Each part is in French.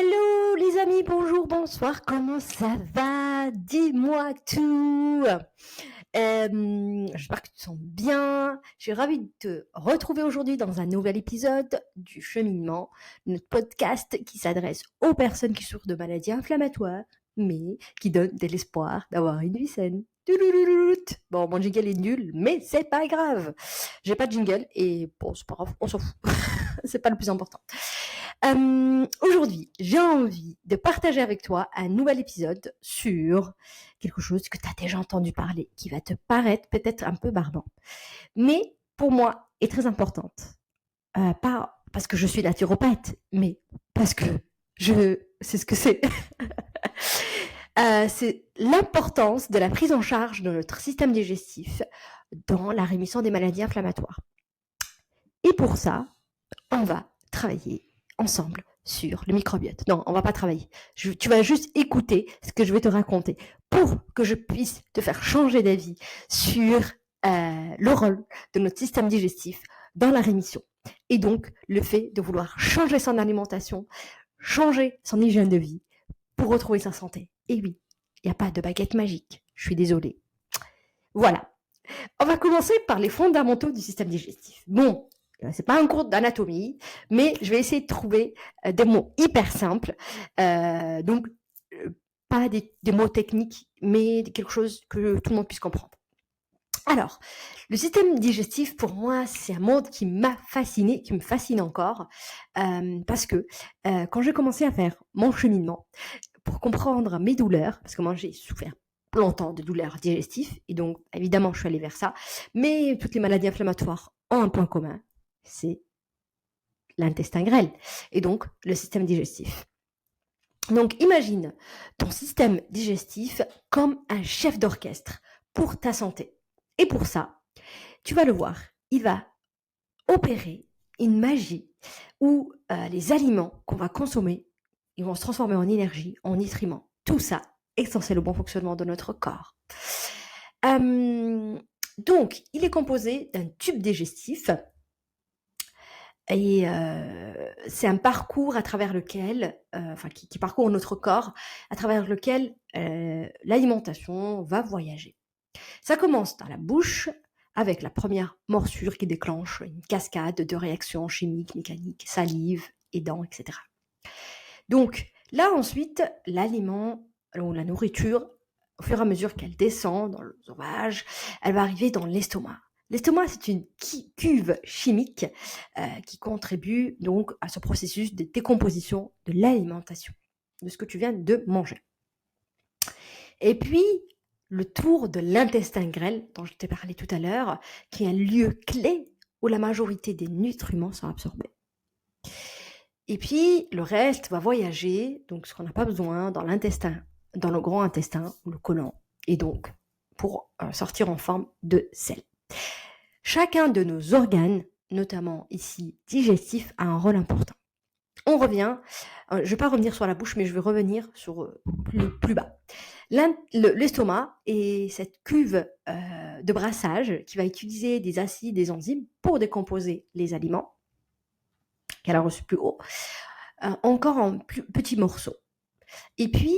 Hello les amis, bonjour, bonsoir, comment ça va? Dis-moi tout. J'espère que tu te sens bien. Je suis ravie de te retrouver aujourd'hui dans un nouvel épisode du Cheminement, notre podcast qui s'adresse aux personnes qui souffrent de maladies inflammatoires, mais qui donne de l'espoir d'avoir une vie saine. Touloulouloute. Bon, mon jingle est nul, mais c'est pas grave. J'ai pas de jingle et bon, c'est pas grave, on s'en fout. C'est pas le plus important. Aujourd'hui, j'ai envie de partager avec toi un nouvel épisode sur quelque chose que tu as déjà entendu parler, qui va te paraître peut-être un peu barbant, mais pour moi est très importante. Pas parce que je suis naturopathe, mais parce que je sais ce que c'est. C'est l'importance de la prise en charge de notre système digestif dans la rémission des maladies inflammatoires. Et pour ça, on va travailler ensemble sur le microbiote. Non, on va pas travailler. Tu vas juste écouter ce que je vais te raconter pour que je puisse te faire changer d'avis sur le rôle de notre système digestif dans la rémission. Et donc, le fait de vouloir changer son alimentation, changer son hygiène de vie pour retrouver sa santé. Et oui, il n'y a pas de baguette magique. Je suis désolée. Voilà. On va commencer par les fondamentaux du système digestif. Bon, c'est pas un cours d'anatomie, mais je vais essayer de trouver des mots hyper simples. Donc, pas des mots techniques, mais quelque chose que tout le monde puisse comprendre. Alors, le système digestif, pour moi, c'est un monde qui m'a fasciné, qui me fascine encore, parce que quand j'ai commencé à faire mon cheminement, pour comprendre mes douleurs, parce que moi j'ai souffert longtemps de douleurs digestives, et donc évidemment je suis allée vers ça, mais toutes les maladies inflammatoires ont un point commun, c'est l'intestin grêle, et donc le système digestif. Donc imagine ton système digestif comme un chef d'orchestre pour ta santé. Et pour ça, tu vas le voir, il va opérer une magie où les aliments qu'on va consommer, ils vont se transformer en énergie, en nutriments. Tout ça est essentiel au bon fonctionnement de notre corps. Donc, il est composé d'un tube digestif et c'est un parcours à travers lequel, qui parcourt notre corps, à travers lequel l'alimentation va voyager. Ça commence dans la bouche, avec la première morsure qui déclenche une cascade de réactions chimiques, mécaniques, salive, et dents, etc. Donc là ensuite, l'aliment ou la nourriture, au fur et à mesure qu'elle descend dans le sauvage, elle va arriver dans l'estomac. L'estomac, c'est une cuve chimique qui contribue donc à ce processus de décomposition de l'alimentation, de ce que tu viens de manger. Et puis, le tour de l'intestin grêle, dont je t'ai parlé tout à l'heure, qui est un lieu clé où la majorité des nutriments sont absorbés. Et puis, le reste va voyager, donc ce qu'on n'a pas besoin, dans l'intestin, dans le grand intestin, ou le côlon, et donc pour sortir en forme de sel. Chacun de nos organes, notamment ici digestifs, a un rôle important. On revient, je ne vais pas revenir sur la bouche, mais je vais revenir sur plus bas. L'estomac est cette cuve de brassage qui va utiliser des acides, des enzymes pour décomposer les aliments qu'elle a reçus plus haut, encore en petits morceaux. Et puis,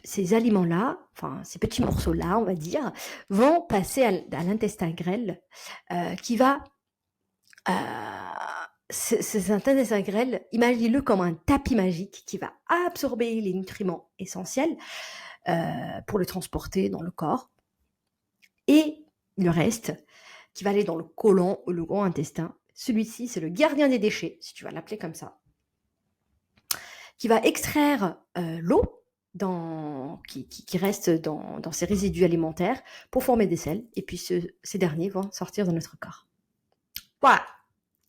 ces aliments-là, enfin ces petits morceaux-là, on va dire, vont passer à l'intestin grêle qui va... cet intestin grêle, imaginez-le comme un tapis magique qui va absorber les nutriments essentiels pour le transporter dans le corps. Et le reste, qui va aller dans le côlon ou le gros intestin, celui-ci, c'est le gardien des déchets, si tu vas l'appeler comme ça, qui va extraire l'eau qui reste dans ces résidus alimentaires pour former des sels, et puis ces derniers vont sortir de notre corps. Voilà,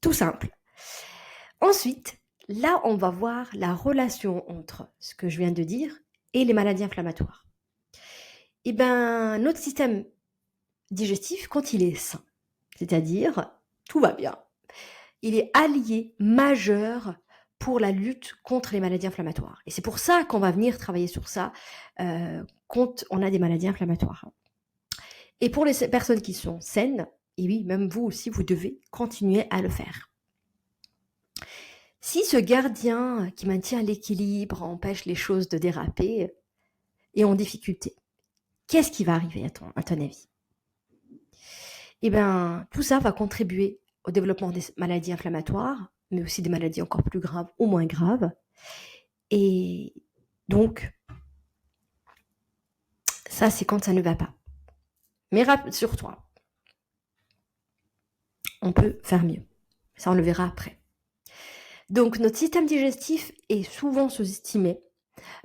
tout simple. Ensuite, là, on va voir la relation entre ce que je viens de dire et les maladies inflammatoires. Eh bien, notre système digestif, quand il est sain, c'est-à-dire tout va bien, il est allié majeur pour la lutte contre les maladies inflammatoires. Et c'est pour ça qu'on va venir travailler sur ça quand on a des maladies inflammatoires. Et pour les personnes qui sont saines, et oui, même vous aussi, vous devez continuer à le faire. Si ce gardien qui maintient l'équilibre empêche les choses de déraper et en difficulté, qu'est-ce qui va arriver à ton avis? Eh bien, tout ça va contribuer au développement des maladies inflammatoires, mais aussi des maladies encore plus graves ou moins graves. Et donc, ça, c'est quand ça ne va pas. Mais rassure-toi, on peut faire mieux. Ça, on le verra après. Donc, notre système digestif est souvent sous-estimé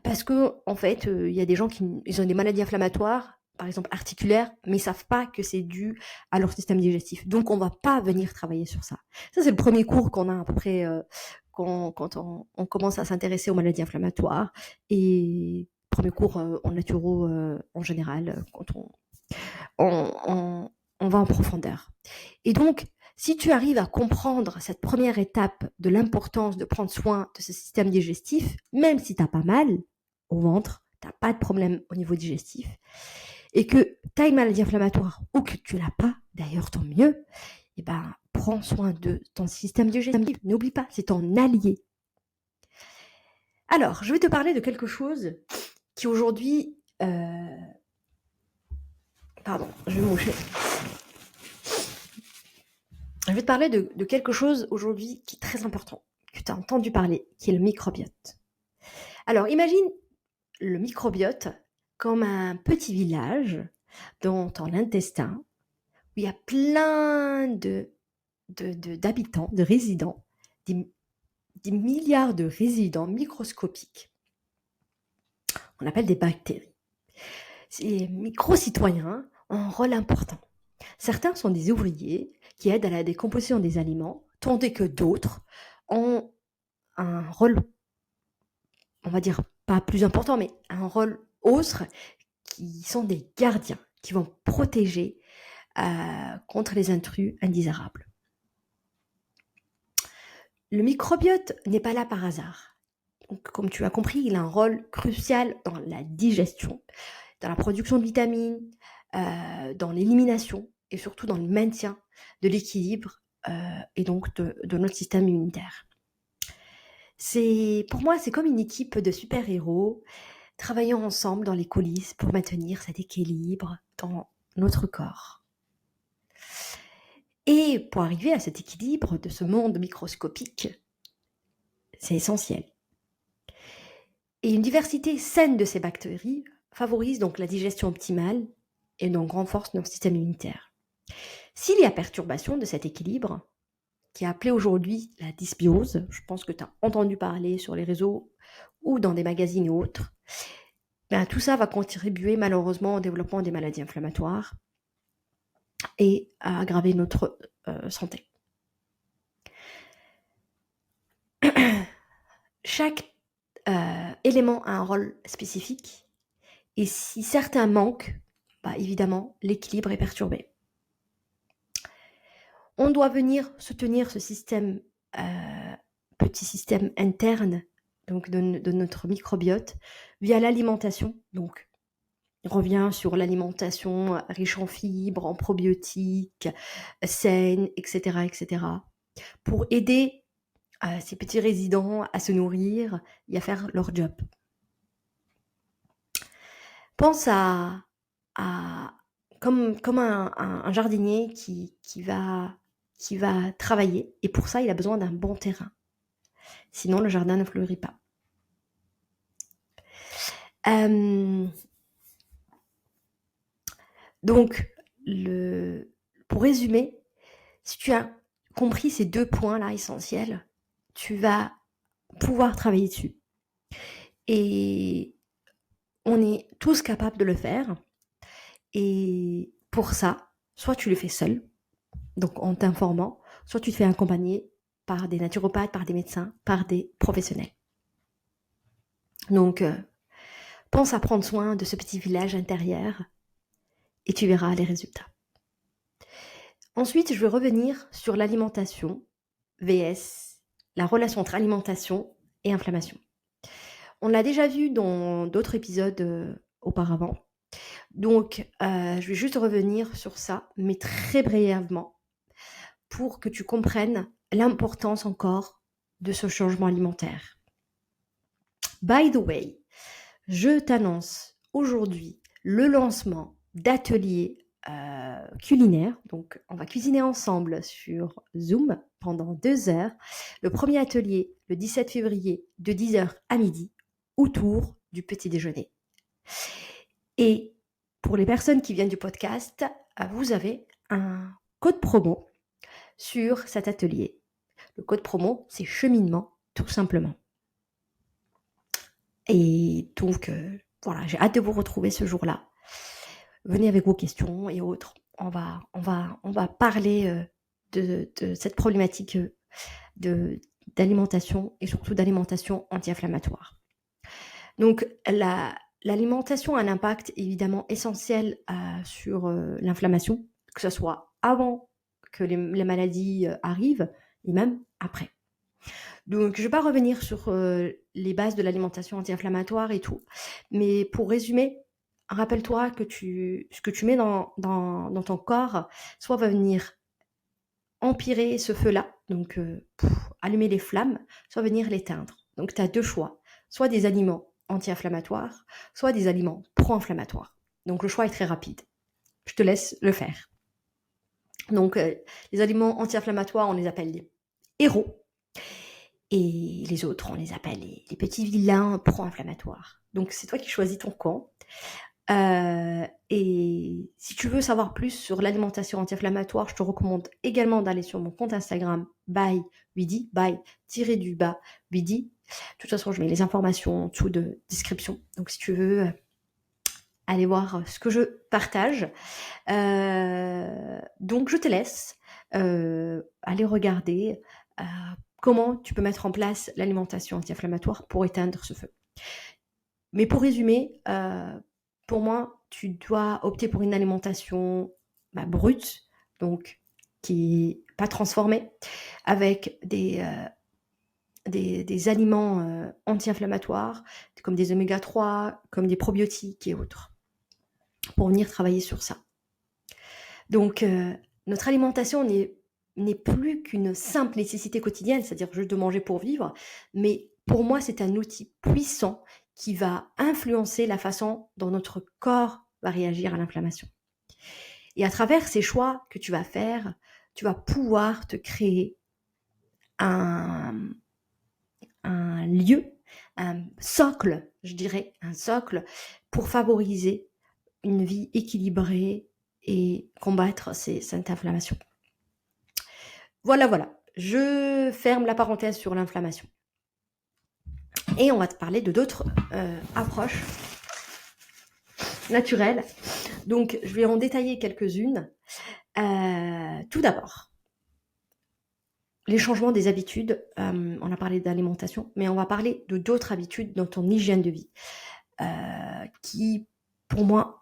parce que, en fait, il y a des gens qui ont des maladies inflammatoires, par exemple articulaires, mais ils savent pas que c'est dû à leur système digestif. Donc, on va pas venir travailler sur ça. Ça, c'est le premier cours qu'on a à peu près quand on commence à s'intéresser aux maladies inflammatoires et premier cours en naturo en général quand on va en profondeur. Et donc, si tu arrives à comprendre cette première étape de l'importance de prendre soin de ce système digestif, même si tu n'as pas mal au ventre, tu n'as pas de problème au niveau digestif, et que tu as une maladie inflammatoire ou que tu l'as pas, d'ailleurs tant mieux, et ben, prends soin de ton système digestif. N'oublie pas, c'est ton allié. Alors, je vais te parler de quelque chose qui aujourd'hui... Pardon, je vais moucher. Je vais te parler de quelque chose aujourd'hui qui est très important, que tu as entendu parler, qui est le microbiote. Alors, imagine le microbiote comme un petit village dans ton intestin où il y a plein d'habitants, de résidents, des milliards de résidents microscopiques. On appelle des bactéries. Ces micro-citoyens ont un rôle important. Certains sont des ouvriers qui aident à la décomposition des aliments, tandis que d'autres ont un rôle, on va dire, pas plus important, mais un rôle autre, qui sont des gardiens, qui vont protéger contre les intrus indésirables. Le microbiote n'est pas là par hasard. Donc, comme tu as compris, il a un rôle crucial dans la digestion, dans la production de vitamines, dans l'élimination et surtout dans le maintien de l'équilibre et donc de notre système immunitaire. Pour moi, c'est comme une équipe de super-héros travaillant ensemble dans les coulisses pour maintenir cet équilibre dans notre corps. Et pour arriver à cet équilibre de ce monde microscopique, c'est essentiel. Et une diversité saine de ces bactéries favorise donc la digestion optimale et donc renforce notre système immunitaire. S'il y a perturbation de cet équilibre, qui est appelé aujourd'hui la dysbiose, je pense que tu as entendu parler sur les réseaux ou dans des magazines et autres, ben, tout ça va contribuer malheureusement au développement des maladies inflammatoires et à aggraver notre santé. Chaque élément a un rôle spécifique et si certains manquent, bah, évidemment, l'équilibre est perturbé. On doit venir soutenir ce système, petit système interne donc de notre microbiote via l'alimentation. Donc, on revient sur l'alimentation riche en fibres, en probiotiques, saine, etc., pour aider ces petits résidents à se nourrir et à faire leur job. Pense comme un jardinier qui va travailler et pour ça, il a besoin d'un bon terrain. Sinon, le jardin ne fleurit pas. Donc, pour résumer, si tu as compris ces 2 points-là essentiels, tu vas pouvoir travailler dessus. Et on est tous capables de le faire. Et pour ça, soit tu le fais seul, donc en t'informant, soit tu te fais accompagner par des naturopathes, par des médecins, par des professionnels. Donc, pense à prendre soin de ce petit village intérieur et tu verras les résultats. Ensuite, je vais revenir sur l'alimentation vs la relation entre alimentation et inflammation. On l'a déjà vu dans d'autres épisodes auparavant. Donc, je vais juste revenir sur ça, mais très brièvement, pour que tu comprennes l'importance encore de ce changement alimentaire. By the way, je t'annonce aujourd'hui le lancement d'ateliers culinaires. Donc, on va cuisiner ensemble sur Zoom pendant 2 heures. Le premier atelier, le 17 février, de 10h à midi, autour du petit déjeuner. Et pour les personnes qui viennent du podcast, vous avez un code promo sur cet atelier. Le code promo, c'est cheminement, tout simplement. Et donc, voilà, j'ai hâte de vous retrouver ce jour-là. Venez avec vos questions et autres. On va parler de cette problématique d'alimentation et surtout d'alimentation anti-inflammatoire. Donc, l'alimentation a un impact évidemment essentiel sur l'inflammation, que ce soit avant que les maladies arrivent et même après. Donc, je ne vais pas revenir sur les bases de l'alimentation anti-inflammatoire et tout, mais pour résumer, rappelle-toi que ce que tu mets dans ton corps, soit va venir empirer ce feu-là, donc allumer les flammes, soit venir l'éteindre. Donc, tu as 2 choix, soit des aliments anti-inflammatoires, soit des aliments pro-inflammatoires. Donc, le choix est très rapide. Je te laisse le faire. Donc, les aliments anti-inflammatoires, on les appelle les héros. Et les autres, on les appelle les petits vilains pro-inflammatoires. Donc, c'est toi qui choisis ton camp. Et si tu veux savoir plus sur l'alimentation anti-inflammatoire, je te recommande également d'aller sur mon compte Instagram by Widi, by-du-bas Widi. De toute façon, je mets les informations en dessous de description. Donc, si tu veux aller voir ce que je partage. Donc, je te laisse aller regarder comment tu peux mettre en place l'alimentation anti-inflammatoire pour éteindre ce feu. Mais pour résumer, pour moi, tu dois opter pour une alimentation brute, donc qui n'est pas transformée, avec des aliments anti-inflammatoires, comme des oméga 3, comme des probiotiques et autres, pour venir travailler sur ça. Donc, notre alimentation n'est plus qu'une simple nécessité quotidienne, c'est-à-dire juste de manger pour vivre, mais pour moi, c'est un outil puissant qui va influencer la façon dont notre corps va réagir à l'inflammation. Et à travers ces choix que tu vas faire, tu vas pouvoir te créer un lieu, un socle, je dirais, un socle pour favoriser une vie équilibrée et combattre cette inflammation. Voilà, je ferme la parenthèse sur l'inflammation. Et on va te parler de d'autres approches naturelles. Donc, je vais en détailler quelques-unes. Tout d'abord, les changements des habitudes. On a parlé d'alimentation, mais on va parler de d'autres habitudes dans ton hygiène de vie qui, pour moi,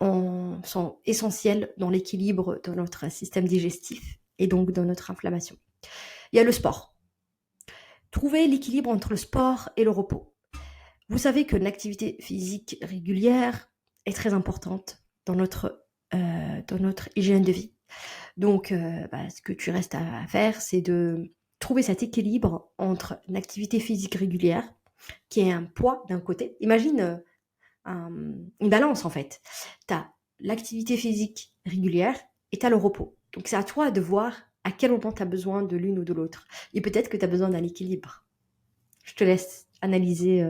sont essentielles dans l'équilibre de notre système digestif et donc dans notre inflammation. Il y a le sport. Trouver l'équilibre entre le sport et le repos. Vous savez que l'activité physique régulière est très importante dans notre hygiène de vie. Donc, ce que tu restes à faire, c'est de trouver cet équilibre entre l'activité physique régulière, qui est un poids d'un côté. Imagine une balance, en fait. Tu as l'activité physique régulière et tu as le repos. Donc, c'est à toi de voir à quel moment tu as besoin de l'une ou de l'autre. Et peut-être que tu as besoin d'un équilibre. Je te laisse analyser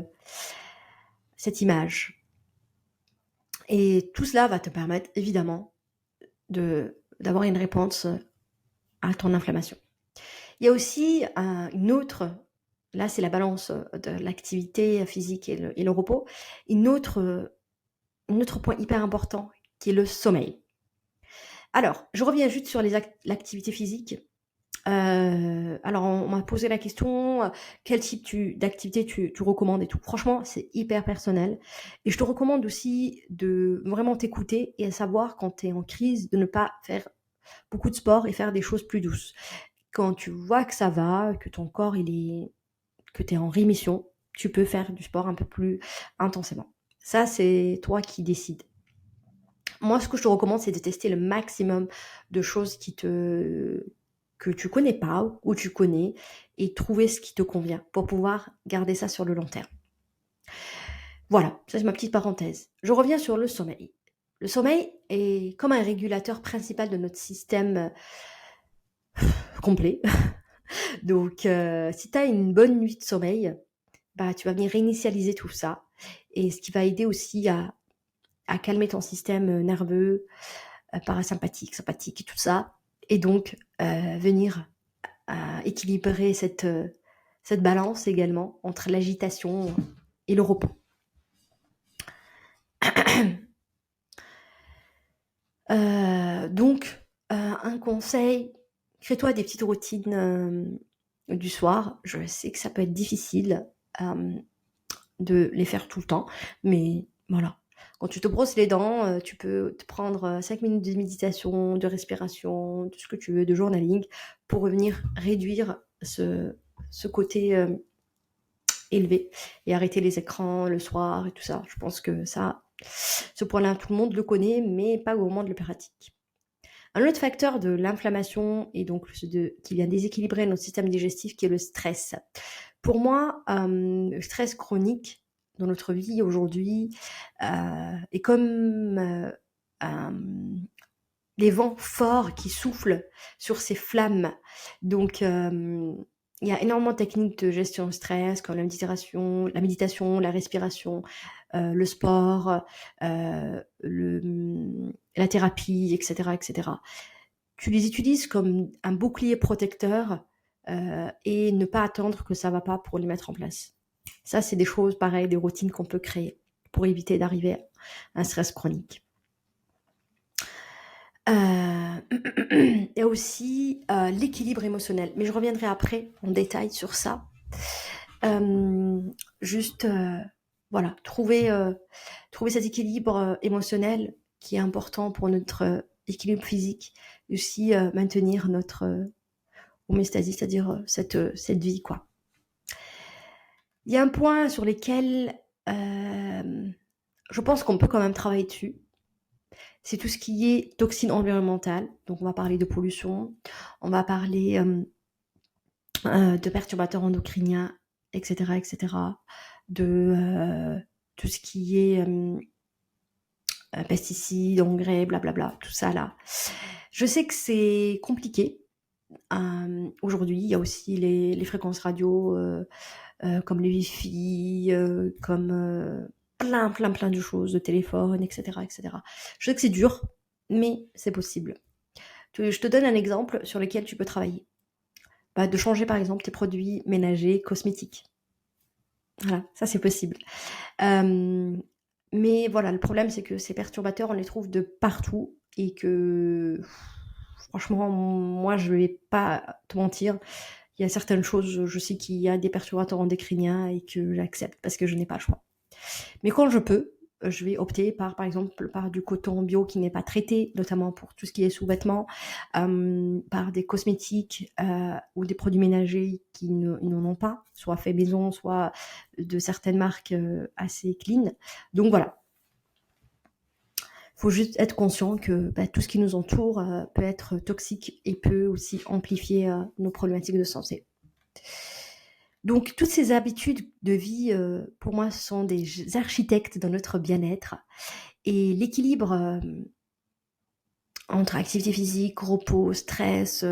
cette image. Et tout cela va te permettre, évidemment, d'avoir une réponse à ton inflammation. Il y a aussi une autre, là c'est la balance de l'activité physique et le repos, un autre point hyper important qui est le sommeil. Alors, je reviens juste sur l'activité physique. Alors, on m'a posé la question, quel type d'activité tu recommandes et tout. Franchement, c'est hyper personnel. Et je te recommande aussi de vraiment t'écouter et à savoir quand tu es en crise, de ne pas faire beaucoup de sport et faire des choses plus douces. Quand tu vois que ça va, que ton corps, que tu es en rémission, tu peux faire du sport un peu plus intensément. Ça, c'est toi qui décides. Moi, ce que je te recommande, c'est de tester le maximum de choses qui te que tu connais pas ou tu connais et trouver ce qui te convient pour pouvoir garder ça sur le long terme. Voilà, ça c'est ma petite parenthèse. Je reviens sur le sommeil. Le sommeil est comme un régulateur principal de notre système complet. Donc, si tu as une bonne nuit de sommeil, bah, tu vas venir réinitialiser tout ça. Et ce qui va aider aussi à calmer ton système nerveux, parasympathique, sympathique et tout ça. Et donc, venir équilibrer cette balance également entre l'agitation et le repos. Donc, un conseil, crée-toi des petites routines du soir. Je sais que ça peut être difficile de les faire tout le temps, mais voilà. Quand tu te brosses les dents, tu peux te prendre 5 minutes de méditation, de respiration, tout ce que tu veux, de journaling, pour revenir réduire ce côté élevé et arrêter les écrans le soir et tout ça. Je pense que ça, ce point-là, tout le monde le connaît, mais pas au moment de le pratique. Un autre facteur de l'inflammation et donc qui vient déséquilibrer notre système digestif, qui est le stress. Pour moi, le stress chronique dans notre vie aujourd'hui est comme les vents forts qui soufflent sur ces flammes. Donc, il y a énormément de techniques de gestion de stress, comme la méditation, la respiration, le sport, la thérapie, etc., etc. Tu les utilises comme un bouclier protecteur et ne pas attendre que ça va pas pour les mettre en place. Ça, c'est des choses pareilles, des routines qu'on peut créer pour éviter d'arriver à un stress chronique. Il y a aussi l'équilibre émotionnel, mais je reviendrai après en détail sur ça. Voilà, trouver cet équilibre émotionnel qui est important pour notre équilibre physique, et aussi maintenir notre homéostasie, c'est-à-dire cette vie, quoi. Il y a un point sur lequel je pense qu'on peut quand même travailler dessus. C'est tout ce qui est toxines environnementales. Donc, on va parler de pollution, on va parler de perturbateurs endocriniens, etc., etc., de tout ce qui est pesticides, engrais, blablabla, tout ça là. Je sais que c'est compliqué. Aujourd'hui, il y a aussi les fréquences radio comme les Wi-Fi, comme plein de choses, de téléphone, etc., etc. Je sais que c'est dur, mais c'est possible. Je te donne un exemple sur lequel tu peux travailler. De changer par exemple tes produits ménagers, cosmétiques. Voilà, ça c'est possible. Mais voilà, le problème c'est que ces perturbateurs, on les trouve de partout et que franchement, moi je vais pas te mentir, il y a certaines choses, je sais qu'il y a des perturbateurs endocriniens et que j'accepte parce que je n'ai pas le choix. Mais quand je peux, je vais opter par exemple, par du coton bio qui n'est pas traité, notamment pour tout ce qui est sous-vêtements, par des cosmétiques ou des produits ménagers qui n'en ont pas, soit fait maison, soit de certaines marques assez clean. Donc voilà. Il faut juste être conscient que tout ce qui nous entoure peut être toxique et peut aussi amplifier nos problématiques de santé. Donc, toutes ces habitudes de vie, pour moi, sont des architectes dans notre bien-être. Et l'équilibre entre activité physique, repos, stress,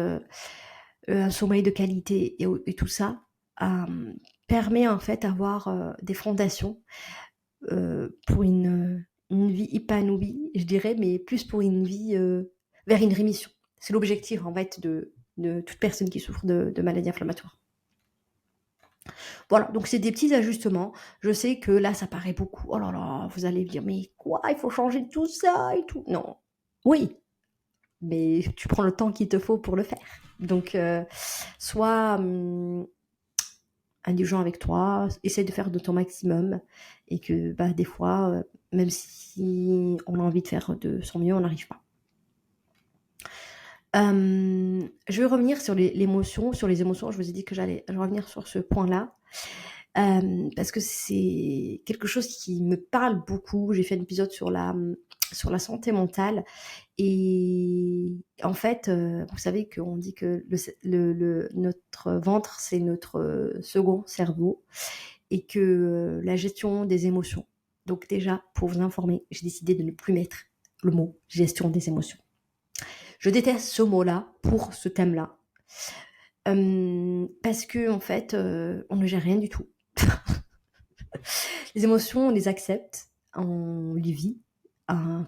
un sommeil de qualité et tout ça permet en fait d'avoir des fondations pour une vie épanouie, je dirais, mais plus pour une vie vers une rémission. C'est l'objectif en fait de toute personne qui souffre de maladies inflammatoires. Voilà, donc c'est des petits ajustements. Je sais que là, ça paraît beaucoup. Oh là là, vous allez me dire, mais quoi, il faut changer tout ça et tout. Non, oui, mais tu prends le temps qu'il te faut pour le faire. Donc, sois indulgent avec toi, essaie de faire de ton maximum et que des fois, même si on a envie de faire de son mieux, on n'arrive pas. Je vais revenir sur les émotions. Je vous ai dit que j'allais revenir sur ce point-là. parce que c'est quelque chose qui me parle beaucoup. J'ai fait un épisode sur la santé mentale et en fait, vous savez qu'on dit que notre ventre, c'est notre second cerveau et que la gestion des émotions. Donc déjà, pour vous informer, j'ai décidé de ne plus mettre le mot gestion des émotions. Je déteste ce mot-là pour ce thème-là. Parce que en fait, on ne gère rien du tout. Les émotions, on les accepte, on les vit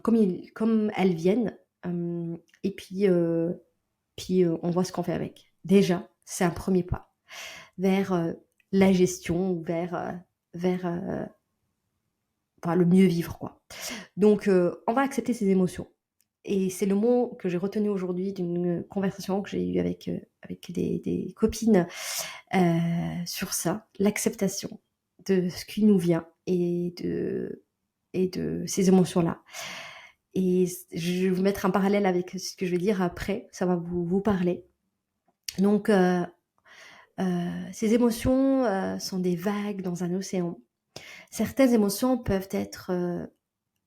comme elles viennent, et puis on voit ce qu'on fait avec. Déjà, c'est un premier pas vers la gestion ou vers le mieux vivre, quoi. Donc, on va accepter ces émotions. Et c'est le mot que j'ai retenu aujourd'hui d'une conversation que j'ai eue avec des copines sur ça, l'acceptation de ce qui nous vient et de ces émotions-là. Et je vais vous mettre un parallèle avec ce que je vais dire après, ça va vous parler. Donc, ces émotions sont des vagues dans un océan. Certaines émotions peuvent être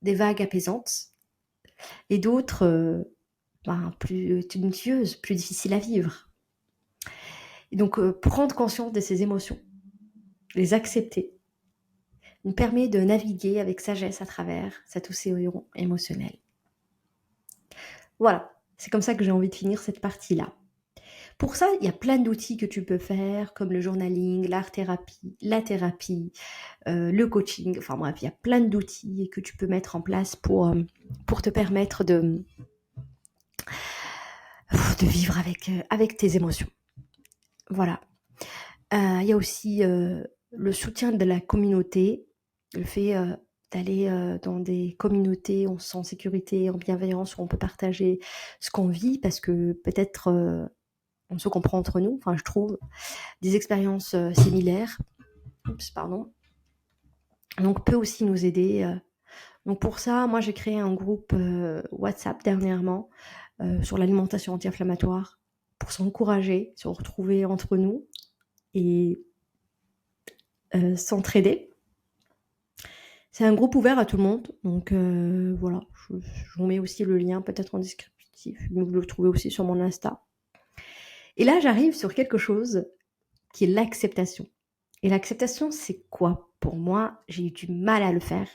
des vagues apaisantes et d'autres plus tumultueuses, plus difficiles à vivre. Et donc, prendre conscience de ces émotions, les accepter, nous permet de naviguer avec sagesse à travers cet océan émotionnel. Voilà, c'est comme ça que j'ai envie de finir cette partie-là. Pour ça, il y a plein d'outils que tu peux faire, comme le journaling, l'art-thérapie, la thérapie, le coaching. Enfin bref, il y a plein d'outils que tu peux mettre en place pour te permettre de vivre avec tes émotions. Voilà. Il y a aussi le soutien de la communauté, le fait d'aller dans des communautés où on se sent en sécurité, en bienveillance, où on peut partager ce qu'on vit, parce que peut-être on se comprend entre nous, enfin je trouve, des expériences similaires. Oups, pardon. Donc peut aussi nous aider. Donc pour ça, moi j'ai créé un groupe WhatsApp dernièrement sur l'alimentation anti-inflammatoire pour s'encourager, se retrouver entre nous et s'entraider. C'est un groupe ouvert à tout le monde, donc voilà, je vous mets aussi le lien peut-être en descriptif, mais vous le trouvez aussi sur mon Insta. Et là, j'arrive sur quelque chose qui est l'acceptation. Et l'acceptation, c'est quoi? Pour moi, j'ai eu du mal à le faire.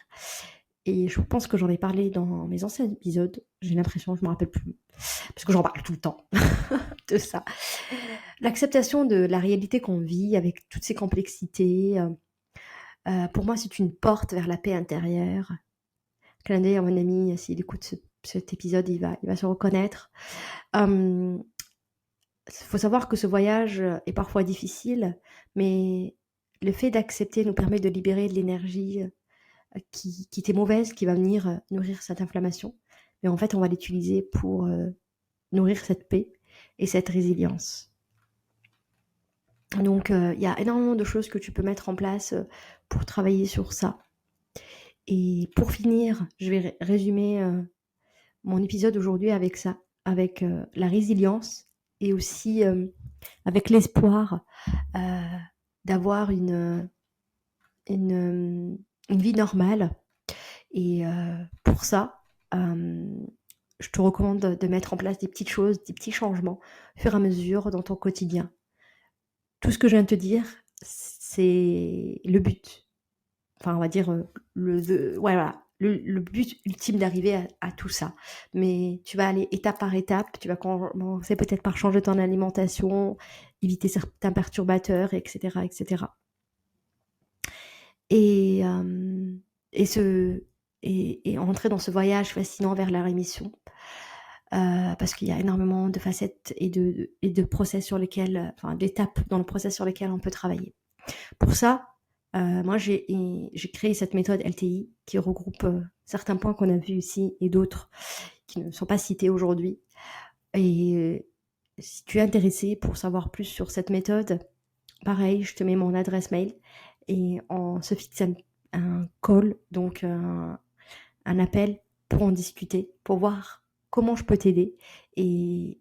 Et je pense que j'en ai parlé dans mes anciens épisodes. J'ai l'impression, je ne me rappelle plus. Parce que j'en parle tout le temps de ça. L'acceptation de la réalité qu'on vit avec toutes ces complexités. Pour moi, c'est une porte vers la paix intérieure. Clin d'œil à mon ami, s'il écoute cet épisode, il va se reconnaître. Faut savoir que ce voyage est parfois difficile, mais le fait d'accepter nous permet de libérer de l'énergie qui était mauvaise, qui va venir nourrir cette inflammation. Mais en fait, on va l'utiliser pour nourrir cette paix et cette résilience. Donc, il y a énormément de choses que tu peux mettre en place pour travailler sur ça. Et pour finir, je vais résumer mon épisode aujourd'hui avec ça, avec la résilience et aussi avec l'espoir d'avoir une vie normale. Et pour ça, je te recommande de mettre en place des petites choses, des petits changements au fur et à mesure dans ton quotidien. Tout ce que je viens de te dire, c'est le but. Enfin, on va dire le but ultime d'arriver à tout ça. Mais tu vas aller étape par étape, tu vas commencer peut-être par changer ton alimentation, éviter certains perturbateurs, etc. etc. Et entrer dans ce voyage fascinant vers la rémission. Parce qu'il y a énormément de facettes et de process sur lesquels, d'étapes dans le process sur lesquels on peut travailler. Pour ça, moi j'ai créé cette méthode LTI qui regroupe certains points qu'on a vus ici et d'autres qui ne sont pas cités aujourd'hui. Et si tu es intéressé pour savoir plus sur cette méthode, pareil, je te mets mon adresse mail et on se fixe un call, donc un appel pour en discuter, pour voir comment je peux t'aider et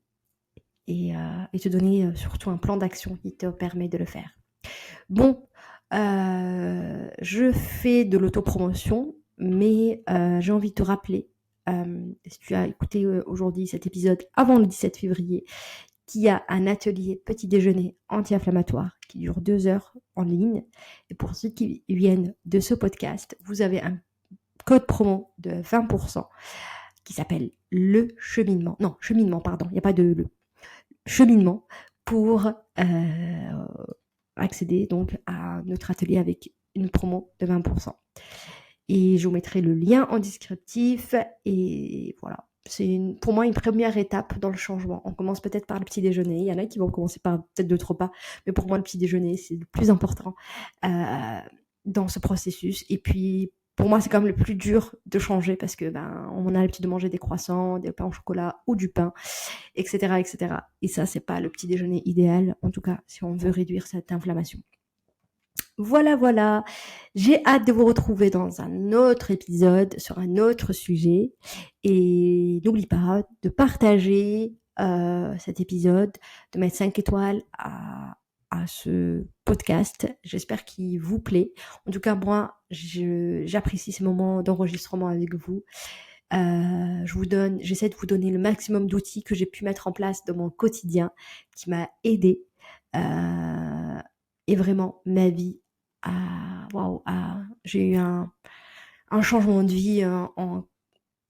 te donner surtout un plan d'action qui te permet de le faire. Bon, Je fais de l'autopromotion, mais j'ai envie de te rappeler, si tu as écouté aujourd'hui cet épisode avant le 17 février, qu'il y a un atelier petit déjeuner anti-inflammatoire qui dure 2 heures en ligne. Et pour ceux qui viennent de ce podcast, vous avez un code promo de 20% qui s'appelle le cheminement. Non, cheminement, pardon, il n'y a pas de le. Cheminement pour accéder donc à notre atelier avec une promo de 20%. Et je vous mettrai le lien en descriptif. Et voilà, c'est pour moi une première étape dans le changement. On commence peut-être par le petit déjeuner. Il y en a qui vont commencer par peut-être 2 repas, mais pour moi le petit déjeuner c'est le plus important dans ce processus. Et puis pour moi c'est quand même le plus dur de changer parce que on a l'habitude de manger des croissants, des pains au chocolat ou du pain, etc., etc. Et ça c'est pas le petit déjeuner idéal, en tout cas si on veut réduire cette inflammation. Voilà, j'ai hâte de vous retrouver dans un autre épisode sur un autre sujet et n'oublie pas de partager cet épisode, de mettre 5 étoiles à ce podcast. J'espère qu'il vous plaît. En tout cas, moi, j'apprécie ces moments d'enregistrement avec vous. J'essaie de vous donner le maximum d'outils que j'ai pu mettre en place dans mon quotidien, qui m'a aidé. Et vraiment, ma vie j'ai eu un changement de vie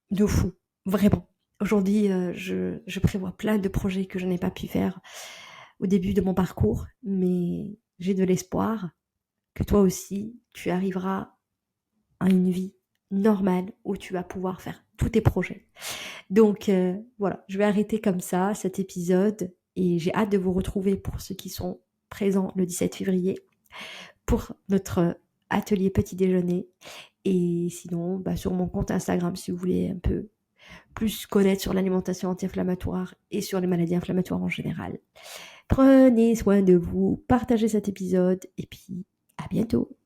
de fou, vraiment. Aujourd'hui, je prévois plein de projets que je n'ai pas pu faire au début de mon parcours, mais j'ai de l'espoir que toi aussi, tu arriveras à une vie normale où tu vas pouvoir faire tous tes projets. Donc voilà, je vais arrêter comme ça cet épisode et j'ai hâte de vous retrouver pour ceux qui sont présents le 17 février pour notre atelier petit déjeuner. Et sinon, sur mon compte Instagram, si vous voulez un peu plus connaître sur l'alimentation anti-inflammatoire et sur les maladies inflammatoires en général. Prenez soin de vous, partagez cet épisode et puis à bientôt.